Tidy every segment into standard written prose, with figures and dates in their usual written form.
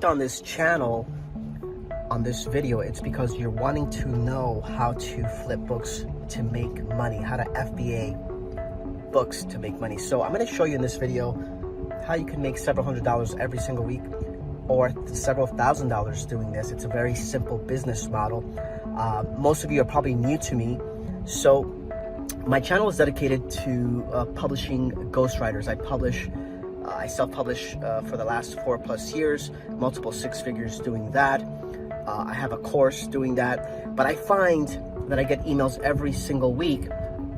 clicked on this channel, on this video, it's because you're wanting to know how to flip books to make money, how to FBA books to make money. So I'm going to show you in this video how you can make several $100s every single week, or several $1,000s doing this. It's a very simple business model. Most of you are probably new to me. So my channel is dedicated to publishing ghostwriters. I self-publish for the last 4+ years, multiple 6 figures doing that. I have a course doing that, but I find that I get emails every single week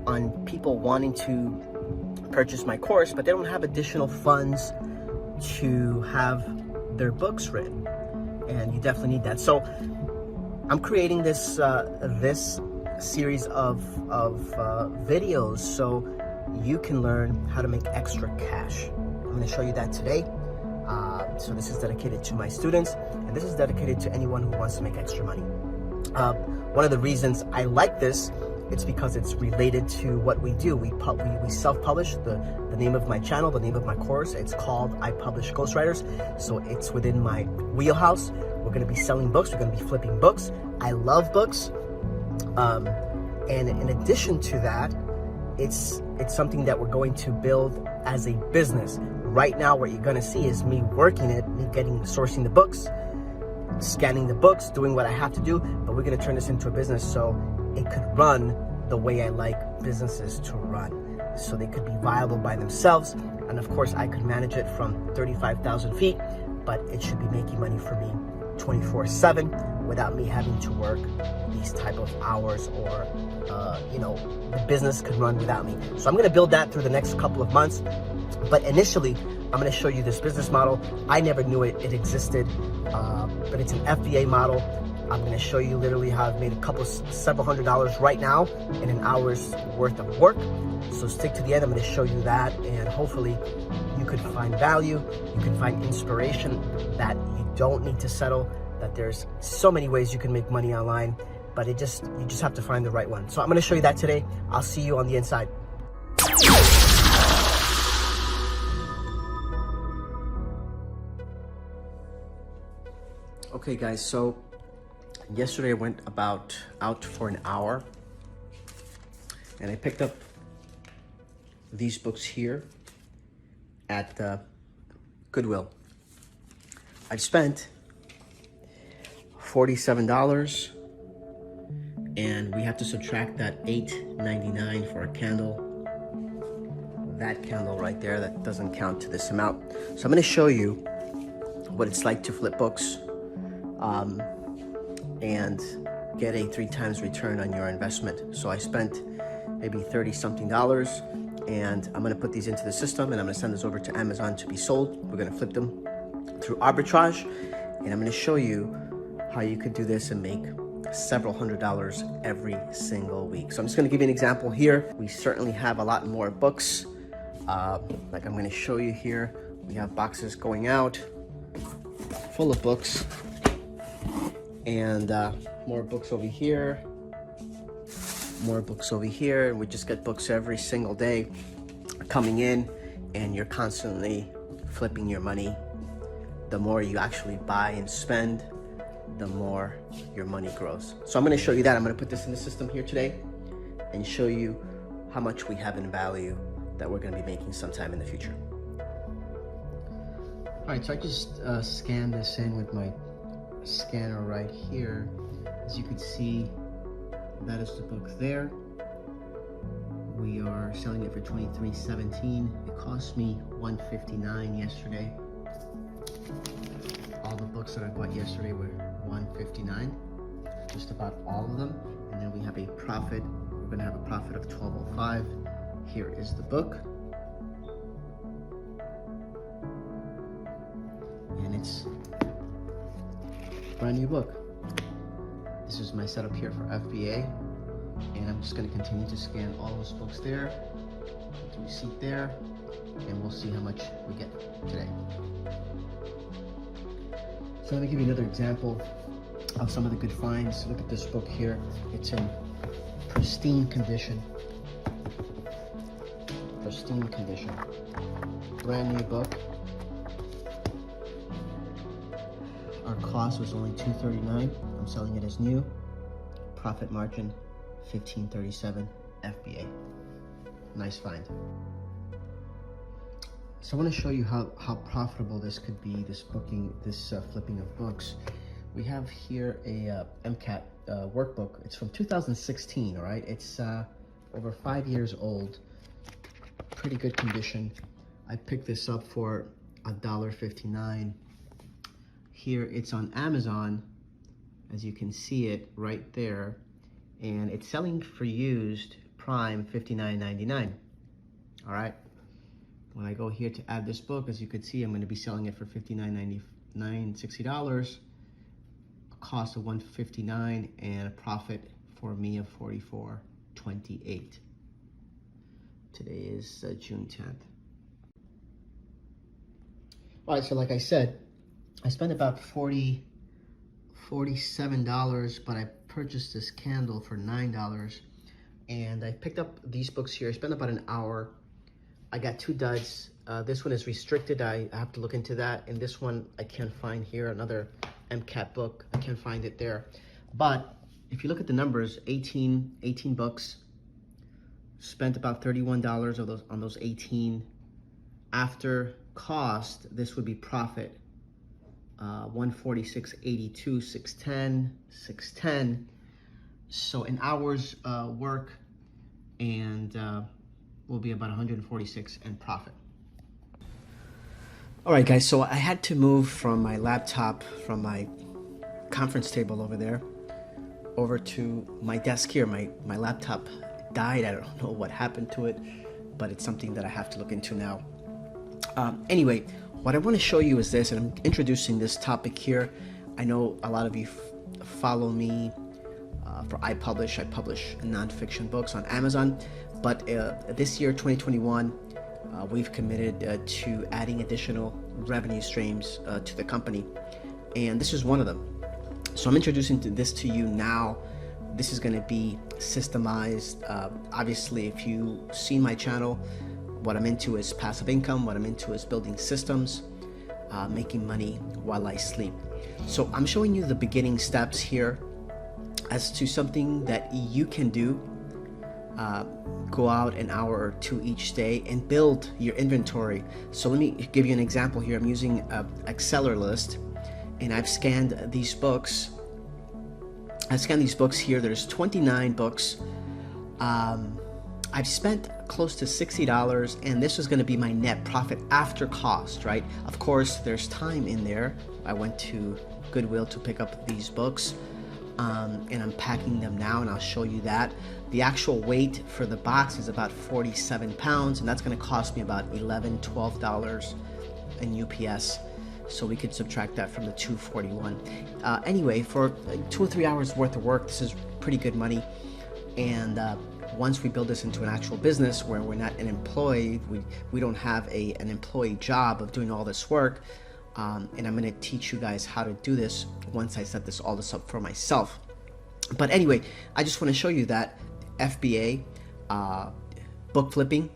on people wanting to purchase my course, but they don't have additional funds to have their books written, and you definitely need that. So I'm creating this this series of videos so you can learn how to make extra cash. I'm going to show you that today. So this is dedicated to my students, and this is dedicated to anyone who wants to make extra money. One of the reasons I like this, it's because it's related to what we do. We self-publish. The name of my channel, the name of my course, it's called I Publish Ghostwriters. So it's within my wheelhouse. We're going to be selling books. We're going to be flipping books. I love books. And in addition to that, it's something that we're going to build as a business. Right now, what you're going to see is me working it, me sourcing the books, scanning the books, doing what I have to do, but we're going to turn this into a business so it could run the way I like businesses to run. So they could be viable by themselves. And of course, I could manage it from 35,000 feet, but it should be making money for me 24/7 without me having to work these type of hours, or the business could run without me. So I'm going to build that through the next couple of months. But initially, I'm going to show you this business model. I never knew it existed, but it's an FBA model. I'm going to show you literally how I've made several $100s right now in an hour's worth of work. So stick to the end. I'm going to show you that, and hopefully you could find value. You can find inspiration that you don't need to settle, that there's so many ways you can make money online, but you just have to find the right one. So I'm going to show you that today. I'll see you on the inside. Okay guys, so yesterday I went out for an hour, and I picked up these books here at Goodwill. I've spent $47, and we have to subtract that $8.99 for a candle. That candle right there, that doesn't count to this amount. So I'm going to show you what it's like to flip books and get a 3 times return on your investment. So I spent maybe $30-something, and I'm going to put these into the system, and I'm going to send this over to Amazon to be sold. We're going to flip them through arbitrage, and I'm going to show you how you could do this and make several $100s every single week. So I'm just going to give you an example here. We certainly have a lot more books. Like I'm going to show you here, we have boxes going out full of books, and more books over here, more books over here, and we just get books every single day coming in, and you're constantly flipping your money. The more you actually buy and spend, the more your money grows. So I'm going to show you that. I'm going to put this in the system here today and show you how much we have in value that we're going to be making sometime in the future. All right, so I just scanned this in with my scanner right here. As you can see, that is the book there. We are selling it for $23.17. It cost me $159 yesterday. All the books that I bought yesterday were $159, just about all of them. And then we have a profit. We're going to have a profit of $12.05. Here is the book, and it's a brand new book. This is my setup here for FBA, and I'm just going to continue to scan all those books there, put the receipt there, and we'll see how much we get today. So let me give you another example of some of the good finds. Look at this book here. It's in pristine condition. Pristine condition. Brand new book. Our cost was only $239. I'm selling it as new. Profit margin, 1537 FBA. Nice find. So I want to show you how profitable this could be, this flipping of books. We have here a MCAT workbook. It's from 2016, all right? It's over 5 years old. Pretty good condition. I picked this up for $1.59. Here it's on Amazon, as you can see it right there, and it's selling for used prime $59.99. All right. When I go here to add this book, as you can see, I'm going to be selling it for $59.99, $60, a cost of $159, and a profit for me of $44.28. Today is June 10th. All right, so like I said, I spent about $47, but I purchased this candle for $9, and I picked up these books here. I spent about an hour. I got 2 duds. This one is restricted. I have to look into that. And this one I can't find here, another MCAT book. I can't find it there. But if you look at the numbers, 18 books, spent about $31 of on those 18. After cost, this would be profit. 146.82, 610. So an hour's work, and will be about 146 in profit. All right, guys, so I had to move from my laptop, from my conference table over there, over to my desk here. My laptop died. I don't know what happened to it, but it's something that I have to look into now. Anyway, what I want to show you is this, and I'm introducing this topic here. I know a lot of you follow me for I publish nonfiction books on Amazon, but this year, 2021, we've committed to adding additional revenue streams to the company, and this is one of them. So I'm introducing this to you now. This is going to be systemized. Obviously, if you've seen my channel, what I'm into is passive income. What I'm into is building systems, making money while I sleep. So I'm showing you the beginning steps here as to something that you can do. Go out an hour or 2 each day and build your inventory. So let me give you an example here. I'm using Exceller list, and I've scanned these books. Here. There's 29 books. I've spent close to $60, and this is going to be my net profit after cost, right? Of course, there's time in there. I went to Goodwill to pick up these books, and I'm packing them now, and I'll show you that. The actual weight for the box is about 47 pounds, and that's going to cost me about $11, $12 in UPS. So we could subtract that from the $241. Anyway, for 2 or 3 hours worth of work, this is pretty good money. And once we build this into an actual business where we're not an employee, we don't have an employee job of doing all this work, and I'm going to teach you guys how to do this once I set all this up for myself. But anyway, I just want to show you that FBA book flipping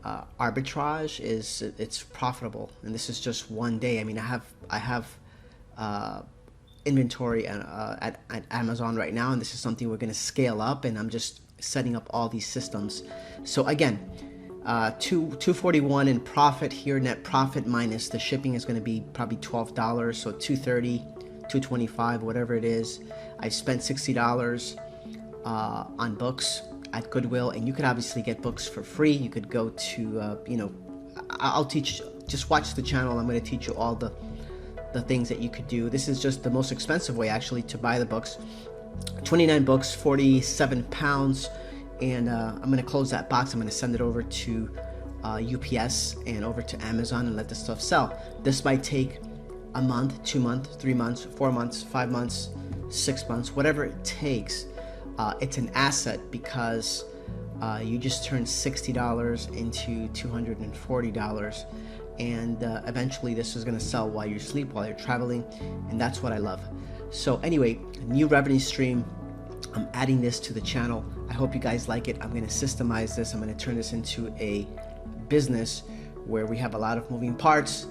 arbitrage it's profitable, and this is just one day. I mean, I have inventory at Amazon right now, and this is something we're going to scale up, and I'm just setting up all these systems. So again, $241 in profit here. Net profit minus the shipping is going to be probably $12, so $230, $225, whatever it is. I spent $60 on books at Goodwill, and you could obviously get books for free. You could go to I'll teach. Just watch the channel. I'm going to teach you all the things that you could do. This is just the most expensive way actually to buy the books. 29 books, 47 pounds, and I'm going to close that box. I'm going to send it over to UPS and over to Amazon and let this stuff sell. This might take a month, 2 months, 3 months, 4 months, 5 months, 6 months, whatever it takes. It's an asset because you just turned $60 into $240, and eventually this is going to sell while you sleep, while you're traveling, and that's what I love. So anyway, new revenue stream. I'm adding this to the channel. I hope you guys like it. I'm going to systemize this. I'm going to turn this into a business where we have a lot of moving parts,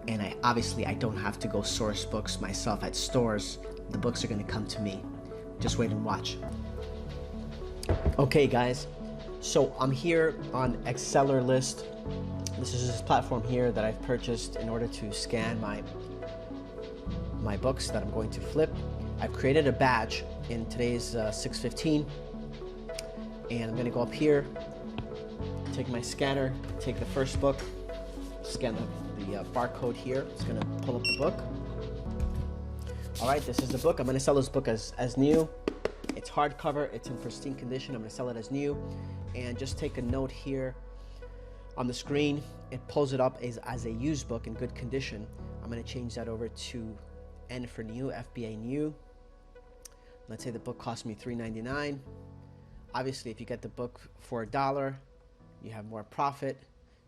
and I don't have to go source books myself at stores. The books are going to come to me. Just wait and watch. Okay guys, so I'm here on Exceller List. This is this platform here that I've purchased in order to scan my books that I'm going to flip. I've created a badge in today's 6:15, and I'm going to go up here, take my scanner, take the first book, scan the barcode here. It's going to pull up the book. All right, this is the book. I'm going to sell this book as new. It's hardcover, it's in pristine condition. I'm going to sell it as new. And just take a note here on the screen. It pulls it up as a used book in good condition. I'm going to change that over to N for new, FBA new. Let's say the book cost me $3.99. Obviously, if you get the book for $1, you have more profit.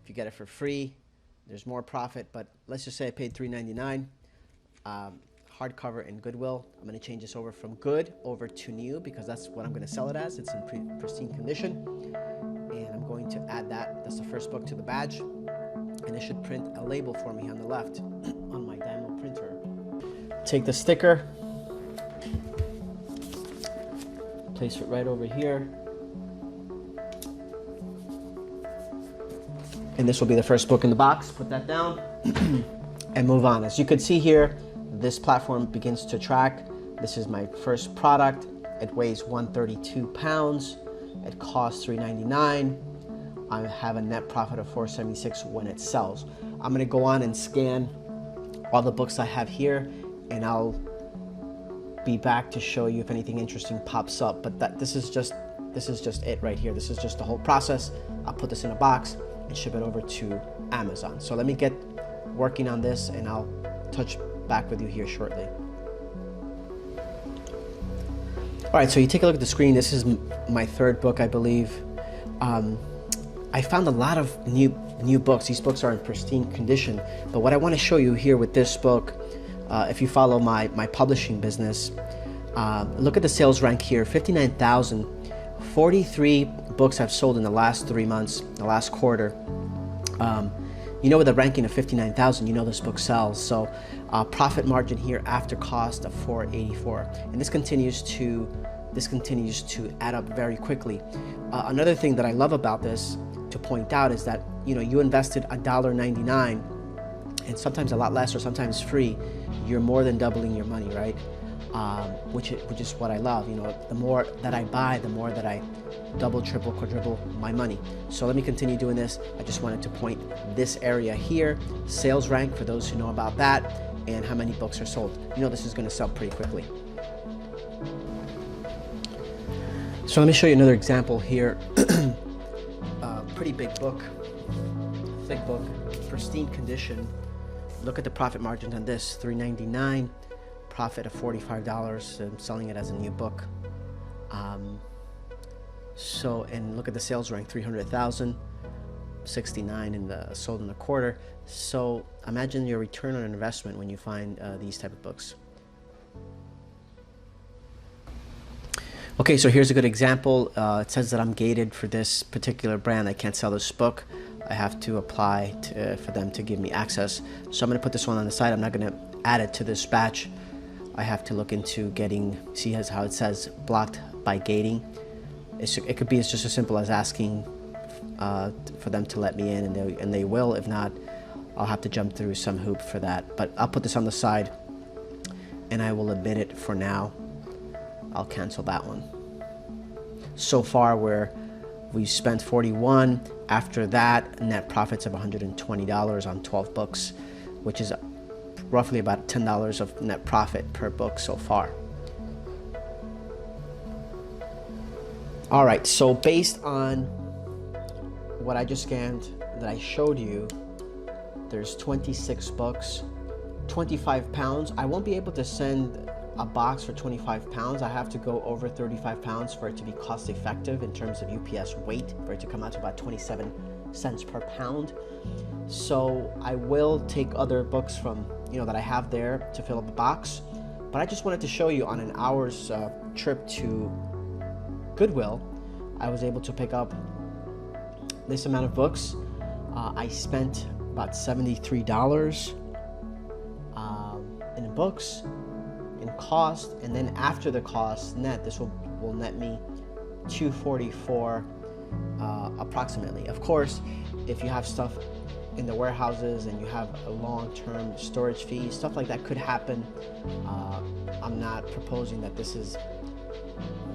If you get it for free, there's more profit. But let's just say I paid $3.99. Hardcover and Goodwill. I'm going to change this over from good over to new because that's what I'm going to sell it as. It's in pristine condition, and I'm going to add that. That's the first book to the badge, and it should print a label for me on the left on my Dynamo printer. Take the sticker, place it right over here, and this will be the first book in the box. Put that down and move on. As you can see here, this platform begins to track. This is my first product. It weighs 132 pounds. It costs $3.99. I have a net profit of $4.76 when it sells. I'm gonna go on and scan all the books I have here, and I'll be back to show you if anything interesting pops up. But this is just it right here. This is just the whole process. I'll put this in a box and ship it over to Amazon. So let me get working on this, and I'll touch back with you here shortly. All right, so you take a look at the screen. This is my third book, I believe. I found a lot of new books. These books are in pristine condition, but what I want to show you here with this book, if you follow my publishing business, look at the sales rank here, 59,000. 43 books have sold in the last 3 months, the last quarter. You know, with a ranking of 59,000, you know this book sells. So profit margin here after cost of $4.84, and this continues to add up very quickly. Another thing that I love about this to point out is that, you know, you invested $1.99, and sometimes a lot less or sometimes free. You're more than doubling your money, right? Which is what I love. You know, the more that I buy, the more that I double, triple, quadruple my money. So let me continue doing this. I just wanted to point this area here, sales rank for those who know about that, and how many books are sold. You know, this is going to sell pretty quickly. So let me show you another example here. Pretty big book, thick book, pristine condition. Look at the profit margins on this, $3.99. Profit of $45. I'm selling it as a new book. And look at the sales rank, 300,000, 69 in the sold in a quarter. So imagine your return on investment when you find these type of books. Okay, so here's a good example. It says that I'm gated for this particular brand. I can't sell this book. I have to apply for them to give me access. So I'm going to put this one on the side. I'm not going to add it to this batch. I have to look into getting, see how it says blocked by gating. It could be just as simple as asking for them to let me in, and they will. If not, I'll have to jump through some hoop for that. But I'll put this on the side, and I will admit it for now. I'll cancel that one. So far, we've spent 41. After that, net profits of $120 on 12 books, which is roughly about $10 of net profit per book so far. All right, so based on what I just scanned that I showed you, there's 26 books, 25 pounds. I won't be able to send a box for 25 pounds. I have to go over 35 pounds for it to be cost effective in terms of UPS weight, for it to come out to about 27 cents per pound. So I will take other books from, that I have there to fill up a box. But I just wanted to show you on an hour's trip to Goodwill, I was able to pick up this amount of books. I spent about $73 books in cost, and then after the cost net, this will net me $244 approximately. Of course, if you have stuff in the warehouses and you have a long-term storage fee, stuff like that could happen. I'm not proposing that this is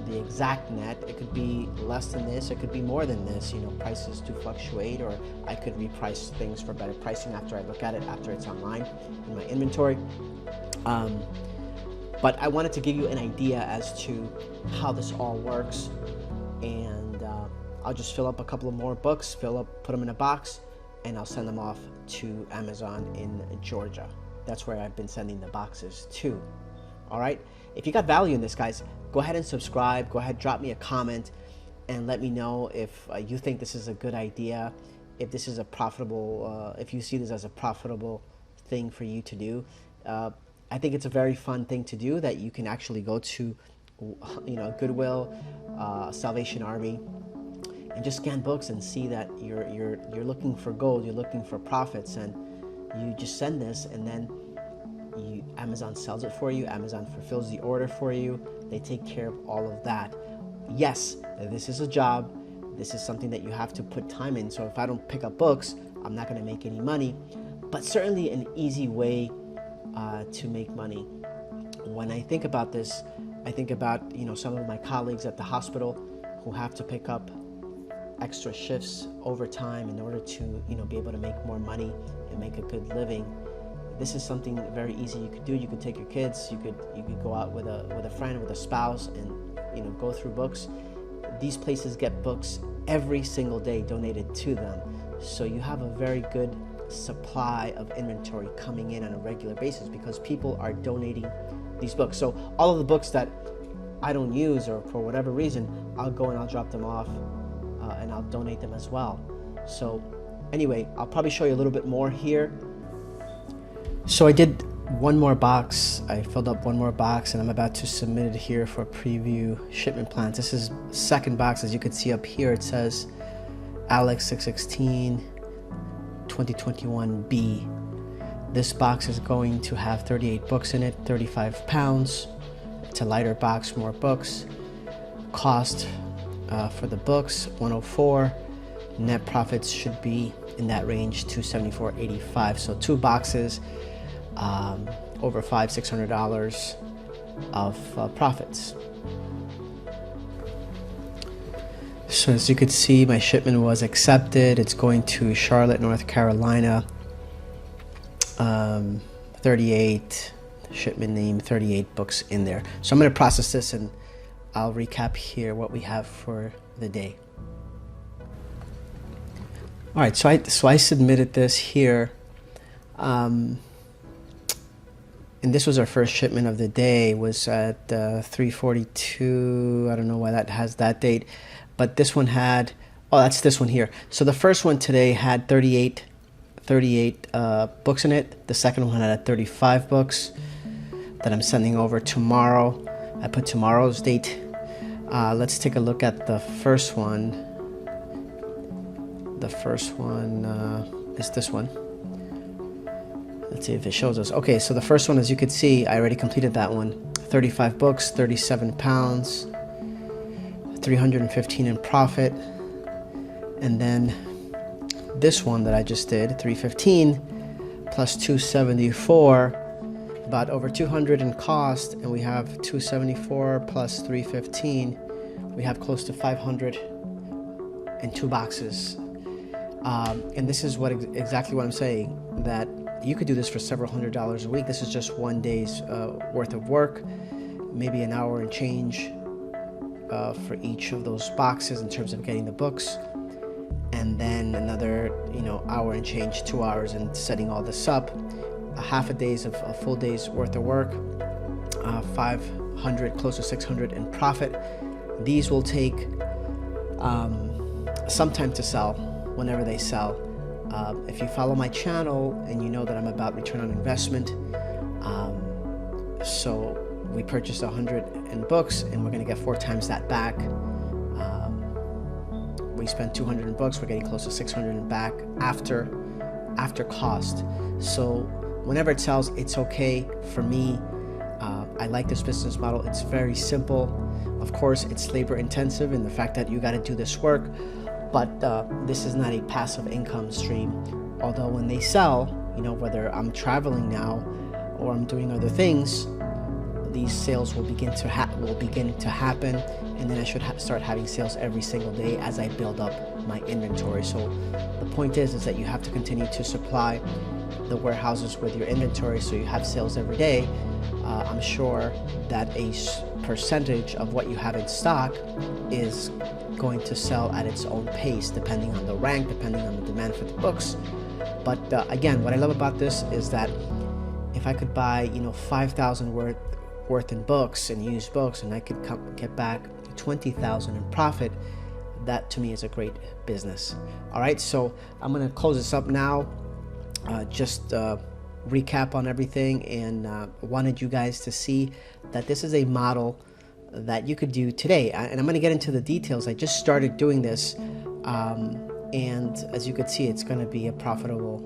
the exact net. It could be less than this, it could be more than this. You know, prices do fluctuate, or I could reprice things for better pricing after I look at it, after it's online in my inventory. But I wanted to give you an idea as to how this all works, and I'll just fill up a couple of more books, put them in a box, and I'll send them off to Amazon in Georgia. That's where I've been sending the boxes to. All right, if you got value in this, guys, go ahead and subscribe. Go ahead, drop me a comment and let me know if you think this is a good idea, if this is a profitable, if you see this as a profitable thing for you to do. I think it's a very fun thing to do, that you can actually go to, you know, Goodwill, Salvation Army, and just scan books and see that you're looking for gold, you're looking for profits, and you just send this, and then Amazon sells it for you. Amazon fulfills the order for you. They take care of all of that. Yes, this is a job. This is something that you have to put time in. So if I don't pick up books, I'm not going to make any money. But certainly an easy way to make money. When I think about this, I think about, you know, some of my colleagues at the hospital who have to pick up extra shifts overtime in order to, you know, be able to make more money and make a good living. This is something very easy you could do. You could take your kids, you could go out with a friend, with a spouse, and, you know, go through books. These places get books every single day donated to them. So you have a very good supply of inventory coming in on a regular basis because people are donating these books. So all of the books that I don't use, or for whatever reason, I'll go and I'll drop them off and I'll donate them as well. So anyway, I'll probably show you a little bit more here. So I did one more box. I filled up one more box, and I'm about to submit it here for preview shipment plans. This is second box. As you can see up here, it says Alex 616 2021B. This box is going to have 38 books in it, 35 pounds. It's a lighter box, more books. Cost for the books, $104. Net profits should be in that range, $274.85. So 2 boxes, over $500-600 of profits. So as you could see, my shipment was accepted. It's going to Charlotte, North Carolina. 38 shipment name, 38 books in there. So I'm going to process this, and I'll recap here what we have for the day. All right, so I submitted this here, and this was our first shipment of the day. It was at 3:42. I don't know why that has that date, but this one had, oh, that's this one here. So the first one today had 38 books in it. The second one had 35 books that I'm sending over tomorrow. I put tomorrow's date. Let's take a look at the first one. The first one is this one. Let's see if it shows us. Okay, so the first one, as you could see, I already completed that one. 35 books, 37 pounds, 315 in profit. And then this one that I just did, 315 plus 274, about over 200 in cost, and we have 274 plus 315. We have close to 500 in 2 boxes. And this is exactly what I'm saying, that you could do this for several $100s a week. This is just one day's worth of work, maybe an hour and change for each of those boxes in terms of getting the books, and then another, hour and change, 2 hours, and setting all this up. A half a full day's worth of work, 500, close to 600 in profit. These will take some time to sell, whenever they sell. If you follow my channel and you know that I'm about return on investment, so we purchased 100 in books and we're going to get 4 times that back. We spent 200 in books, we're getting close to 600 in back after cost. So whenever it sells, it's okay for me. I like this business model. It's very simple. Of course, it's labor intensive in the fact that you got to do this work, but this is not a passive income stream. Although when they sell, you know, whether I'm traveling now or I'm doing other things, these sales will begin to happen, and then I should start having sales every single day as I build up my inventory. So the point is that you have to continue to supply the warehouses with your inventory so you have sales every day. I'm sure that a percentage of what you have in stock is going to sell at its own pace, depending on the rank, depending on the demand for the books. But again, what I love about this is that if I could buy, you know, 5,000 worth in books and used books, and I could get back 20,000 in profit, that to me is a great business. All right, so I'm gonna close this up now. Just recap on everything, and wanted you guys to see that this is a model that you could do today. And I'm gonna get into the details. I just started doing this, and as you could see, it's gonna be a profitable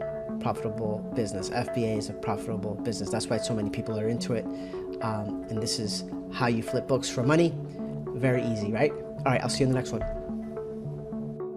business. FBA is a profitable business. That's why so many people are into it. And this is how you flip books for money. Very easy, right? All right, I'll see you in the next one.